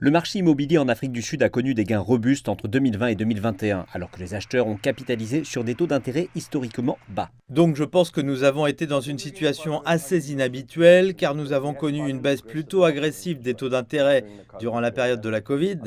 Le marché immobilier en Afrique du Sud a connu des gains robustes entre 2020 et 2021, alors que les acheteurs ont capitalisé sur des taux d'intérêt historiquement bas. Donc je pense que nous avons été dans une situation assez inhabituelle car nous avons connu une baisse plutôt agressive des taux d'intérêt durant la période de la Covid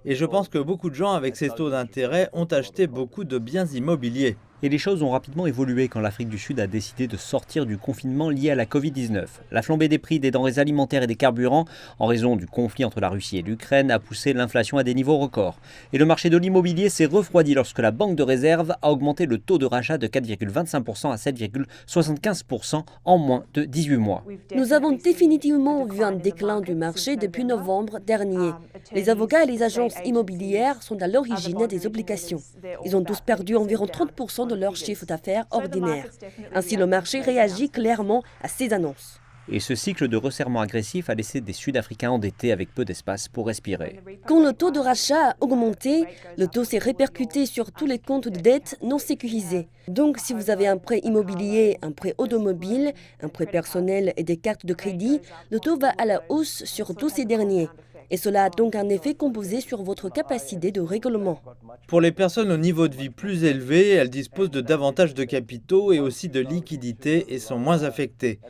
et je pense que beaucoup de gens avec ces taux d'intérêt ont acheté beaucoup de biens immobiliers. Et les choses ont rapidement évolué quand l'Afrique du Sud a décidé de sortir du confinement lié à la Covid-19. La flambée des prix des denrées alimentaires et des carburants, en raison du conflit entre la Russie et l'Ukraine, a poussé l'inflation à des niveaux records. Et le marché de l'immobilier s'est refroidi lorsque la Banque de réserve a augmenté le taux de rachat de 4,25% à 7,75% en moins de 18 mois. Nous avons définitivement vu un déclin du marché depuis novembre dernier. Les avocats et les agences immobilières sont à l'origine des obligations. Ils ont tous perdu environ 30% de leur chiffre d'affaires ordinaire. Ainsi, le marché réagit clairement à ces annonces. Et ce cycle de resserrement agressif a laissé des Sud-Africains endettés avec peu d'espace pour respirer. Quand le taux de rachat a augmenté, le taux s'est répercuté sur tous les comptes de dette non sécurisés. Donc, si vous avez un prêt immobilier, un prêt automobile, un prêt personnel et des cartes de crédit, le taux va à la hausse sur tous ces derniers. Et cela a donc un effet composé sur votre capacité de règlement. Pour les personnes au niveau de vie plus élevé, elles disposent de davantage de capitaux et aussi de liquidités et sont moins affectées.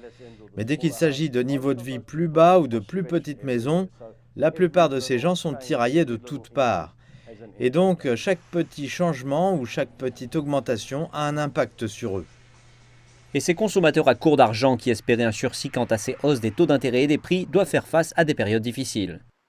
Mais dès qu'il s'agit de niveaux de vie plus bas ou de plus petites maisons, la plupart de ces gens sont tiraillés de toutes parts. Et donc, chaque petit changement ou chaque petite augmentation a un impact sur eux. Et ces consommateurs à court d'argent qui espéraient un sursis quant à ces hausses des taux d'intérêt et des prix doivent faire face à des périodes difficiles.